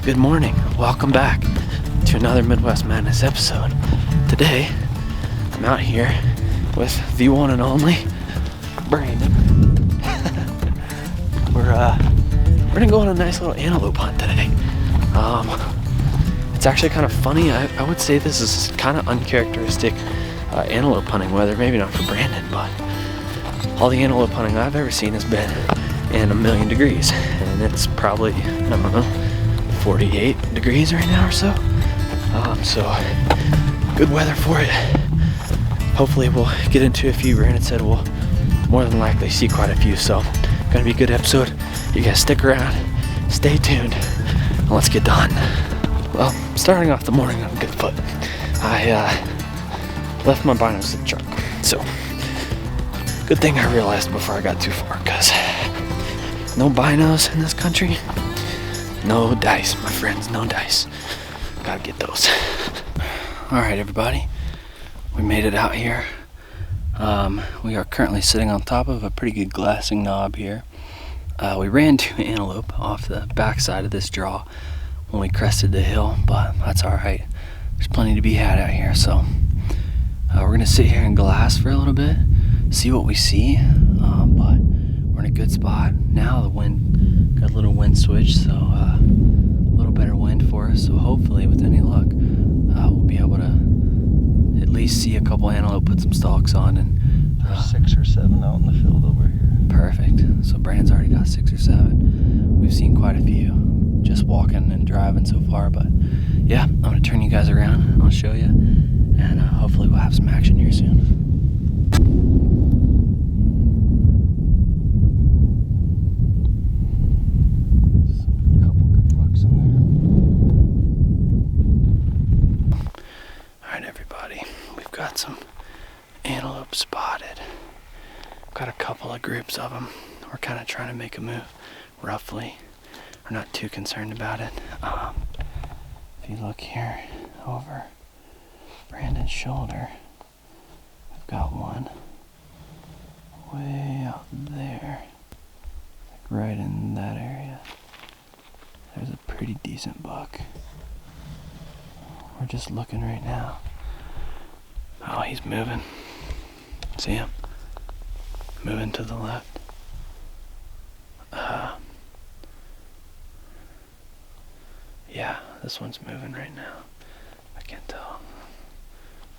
Good morning. Welcome back to another Midwest Madness episode. Today, I'm out here with the one and only Brandon. We're gonna go on a nice little antelope hunt today. It's actually kind of funny. I would say this is kind of uncharacteristic antelope hunting weather. Maybe not for Brandon, but all the antelope hunting I've ever seen has been in 1,000,000 degrees, and it's probably, I don't know, 48 degrees right now or so. So good weather for it. Hopefully we'll get into a few. Brandon said we'll more than likely see quite a few, so gonna be a good episode. You guys stick around, stay tuned, and let's get done. Well, starting off the morning on a good foot. I left my binos in the truck, so good thing I realized before I got too far, because no binos in this country, no dice, my friends, no dice. Gotta get those. Alright everybody, we made it out here. We are currently sitting on top of a pretty good glassing knob here. We ran two antelope off the backside of this draw when we crested the hill, but that's alright. There's plenty to be had out here, so we're gonna sit here and glass for a little bit, see what we see, but we're in a good spot. Now the wind, got a little wind switch, so a little better wind for us, so hopefully with any luck we'll be able to at least see a couple antelope, put some stalks on, and there's 6 or 7 out in the field over here. Perfect. So Brandon's already got 6 or 7. We've seen quite a few just walking and driving so far, but yeah, I'm gonna turn you guys around and I'll show you, and hopefully we'll have some action here soon. Got some antelope spotted. Got a couple of groups of them. We're kind of trying to make a move roughly. We're not too concerned about it. If you look here over Brandon's shoulder, we've got one way out there, like right in that area. There's a pretty decent buck. We're just looking right now. Oh, he's moving. See him? Moving to the left. Yeah, this one's moving right now. I can't tell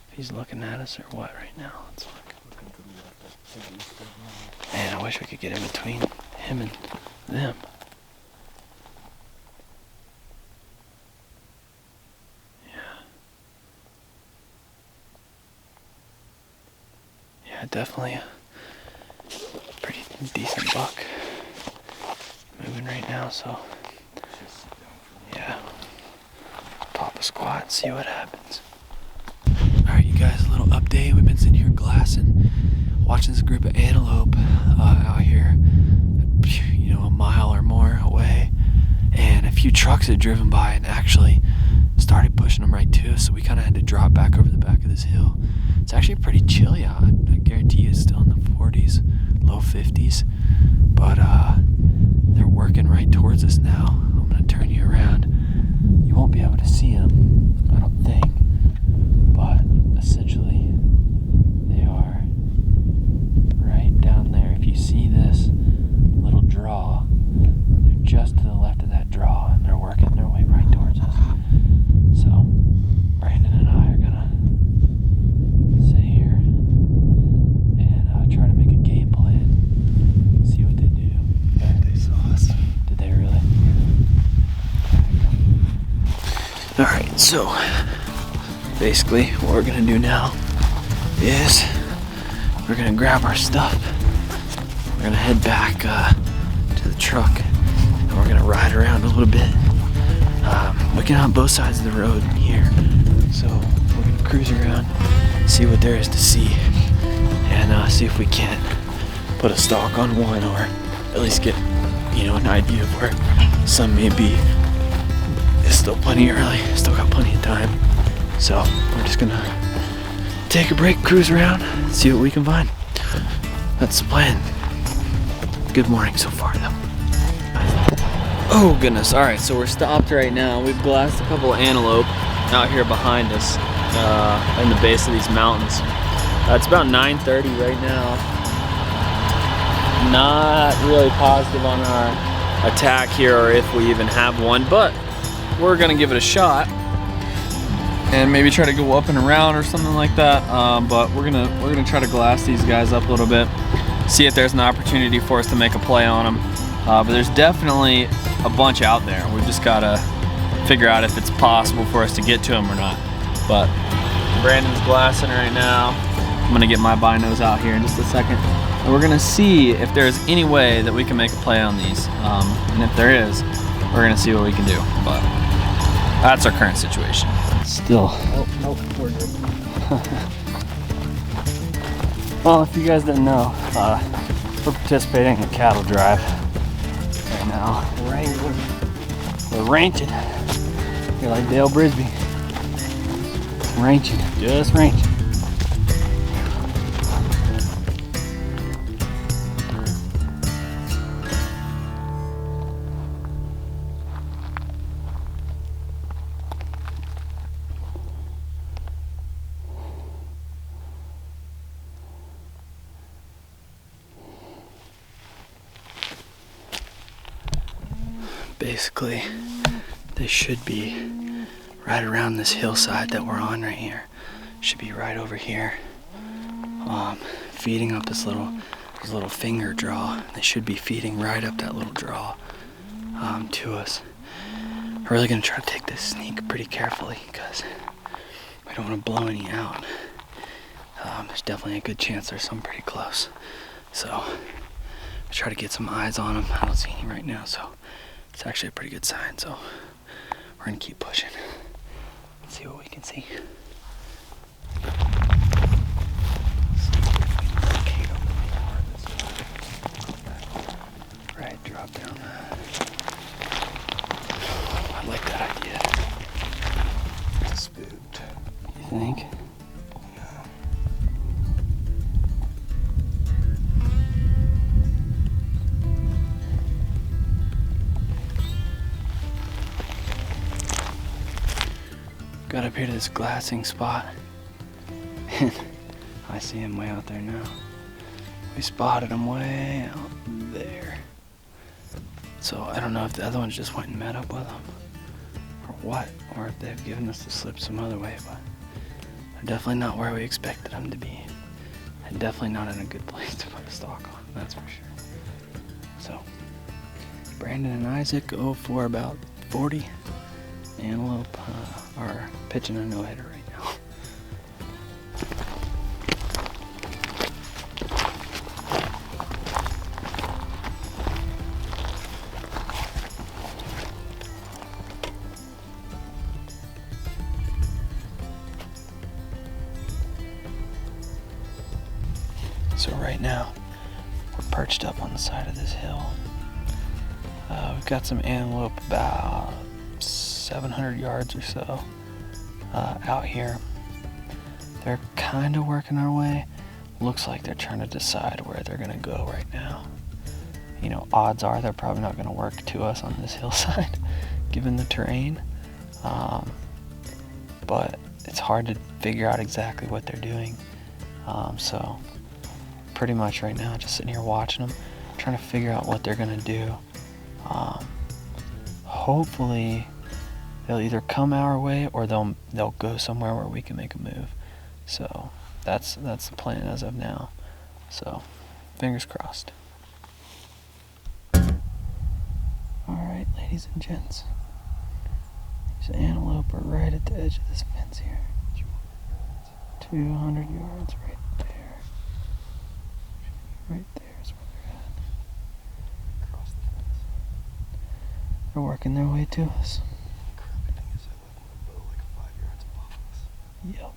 if he's looking at us or what right now. Let's look. Man, I wish we could get in between him and them. Yeah, definitely a pretty decent buck moving right now, so yeah, pop a squat, see what happens. Alright you guys, a little update. We've been sitting here glassing, watching this group of antelope out here, you know, a mile or more away, and a few trucks had driven by and actually started pushing them right to us, so we kind of had to drop back over the back of this hill. It's actually pretty chilly out. I guarantee you it's still in the 40s, low 50s, but they're working right towards us now. I'm gonna turn you around. You won't be able to see them, I don't think, but essentially they are right down there. If you see this little draw, they're just to the left of that draw, and they're working their way right towards us. So Brandon and I are gonna sit here and try to make a game plan, see what they do. They saw us. Did they really? Alright, so basically what we're gonna do now is we're gonna grab our stuff, we're gonna head back to the truck, and we're gonna ride around a little bit. We can on both sides of the road here, so we're gonna cruise around, see what there is to see, and see if we can't put a stalk on one, or at least get, you know, an idea of where some may be. It's still plenty early, still got plenty of time, so we're just gonna take a break, cruise around, see what we can find. That's the plan. Good morning so far though. Oh goodness, all right, so we're stopped right now. We've glassed a couple of antelope out here behind us in the base of these mountains. It's about 9:30 right now. Not really positive on our attack here or if we even have one, but we're gonna give it a shot and maybe try to go up and around or something like that. But we're gonna try to glass these guys up a little bit, see if there's an opportunity for us to make a play on them. But there's definitely a bunch out there. We've just gotta figure out if it's possible for us to get to them or not. But Brandon's glassing right now. I'm gonna get my binos out here in just a second. And we're gonna see if there's any way that we can make a play on these. And if there is, we're gonna see what we can do. But that's our current situation. Still. Oh, nope, we're good. Well, if you guys didn't know, we're participating in a cattle drive right now. We're ranching. You're like Dale Brisby. Ranching, just ranching. Basically, they should be right around this hillside that we're on right here. Should be right over here, feeding up this little finger draw. They should be feeding right up that little draw to us. We're really gonna try to take this sneak pretty carefully because we don't want to blow any out. There's definitely a good chance there's some pretty close. So try to get some eyes on them. I don't see any right now, so it's actually a pretty good sign. So we're gonna keep pushing. Let's see what we can see. Right, drop down. I like that idea. It's spooked. You think? Got up here to this glassing spot, and I see him way out there now. We spotted him way out there. So I don't know if the other ones just went and met up with him, or what, or if they've given us the slip some other way, but they're definitely not where we expected them to be, and definitely not in a good place to put a stalk on, that's for sure. So Brandon and Isaac go for about 40 antelope are pitching a no-hitter right now. So right now, we're perched up on the side of this hill. We've got some antelope about 700 yards or so out here. They're kind of working our way. Looks like they're trying to decide where they're gonna go right now. You know, odds are they're probably not gonna work to us on this hillside given the terrain. But it's hard to figure out exactly what they're doing. So pretty much right now just sitting here watching them, trying to figure out what they're gonna do. Hopefully they'll either come our way or they'll go somewhere where we can make a move. So that's the plan as of now. So fingers crossed. Alright, ladies and gents. These antelope are right at the edge of this fence here. 200 yards right there. Right there is where they're at. Across the fence. They're working their way to us. Yep.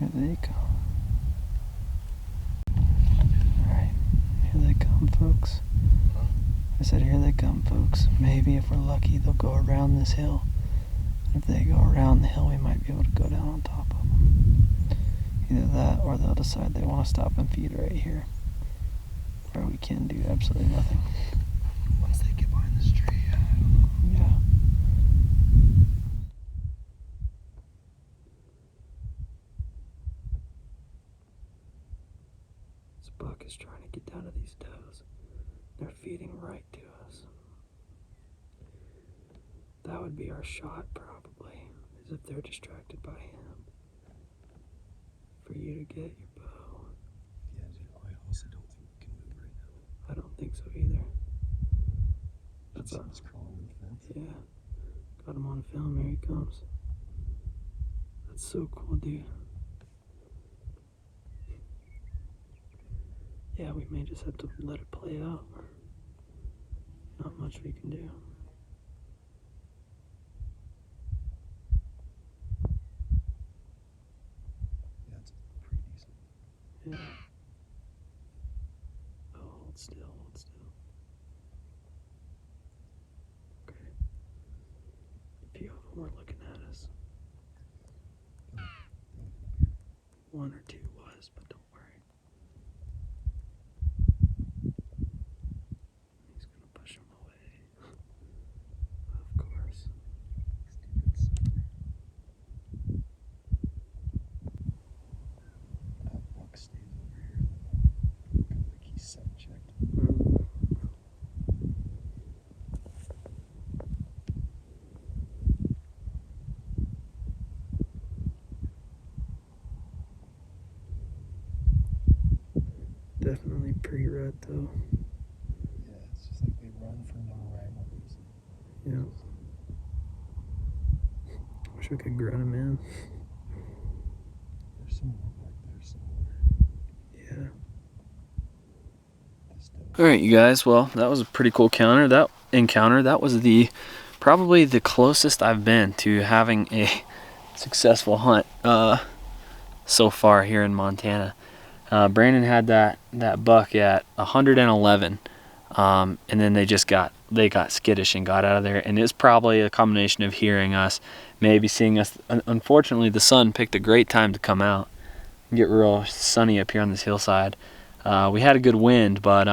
Here they come. Alright, here they come, folks. said, here they come, folks. Maybe if we're lucky, they'll go around this hill. If they go around the hill, we might be able to go down on top of them. Either that or they'll decide they want to stop and feed right here, where we can do absolutely nothing. Once they get behind this tree, I don't know. Yeah. This buck is trying to get down to these does. They're feeding right to us. That would be our shot, probably, is if they're distracted by him. For you to get your bow. Yeah, I also don't think we can move right now. I don't think so either. That's Someone's crawling in the fence. Yeah. Got him on film. Here he comes. That's so cool, dude. Yeah, we may just have to let it play out. Not much we can do. Yeah, it's pretty decent. Yeah. Oh, hold still, hold still. Okay. A few of them were looking at us. One or two was, but don't worry. He's gonna push him away. Of course. Stupid sucker. That buck stays over here though. Kind of like he's set checked. Definitely pre-rut though. Yeah, it's just like they run for no rhyme or reason. Yeah. Wish we could grunt him in. There's some more back there somewhere. Yeah. This does. All right, you guys. Well, that was a pretty cool encounter. That was probably the closest I've been to having a successful hunt so far here in Montana. Brandon had that buck at 111, and then they got skittish and got out of there. And it's probably a combination of hearing us, maybe seeing us. Unfortunately, the sun picked a great time to come out and get real sunny up here on this hillside. We had a good wind, but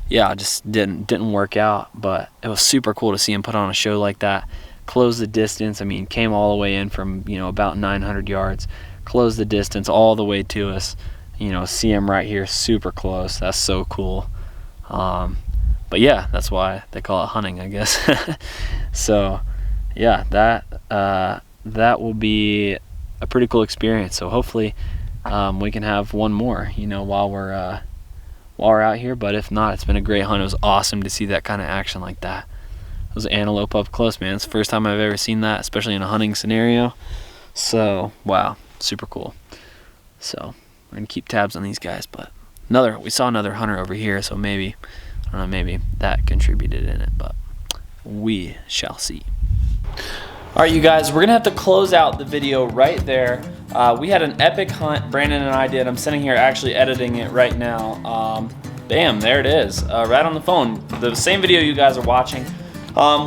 yeah, it just didn't work out. But it was super cool to see him put on a show like that. Close the distance. I mean, came all the way in from about 900 yards. Closed the distance all the way to us. See him right here, super close. That's so cool. But yeah, that's why they call it hunting, I guess. So yeah, that will be a pretty cool experience. So hopefully we can have one more, while we're out here. But if not, it's been a great hunt. It was awesome to see that kind of action like that. It was antelope up close, man. It's the first time I've ever seen that, especially in a hunting scenario. So wow, super cool. So we're gonna keep tabs on these guys, but we saw another hunter over here, so maybe that contributed in it, but we shall see. All right, you guys, we're gonna have to close out the video right there. We had an epic hunt, Brandon and I did. I'm sitting here actually editing it right now. Bam, there it is, right on the phone. The same video you guys are watching.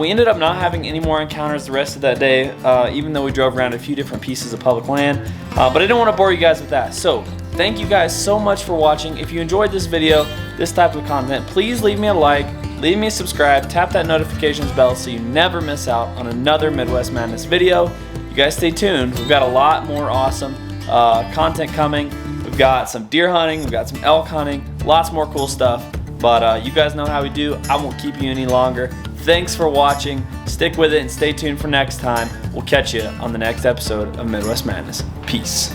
We ended up not having any more encounters the rest of that day, even though we drove around a few different pieces of public land. But I didn't want to bore you guys with that. So thank you guys so much for watching. If you enjoyed this video, this type of content, please leave me a like, leave me a subscribe, tap that notifications bell so you never miss out on another Midwest Madness video. You guys stay tuned. We've got a lot more awesome content coming. We've got some deer hunting, we've got some elk hunting, lots more cool stuff. But you guys know how we do. I won't keep you any longer. Thanks for watching. Stick with it and stay tuned for next time. We'll catch you on the next episode of Midwest Madness. Peace.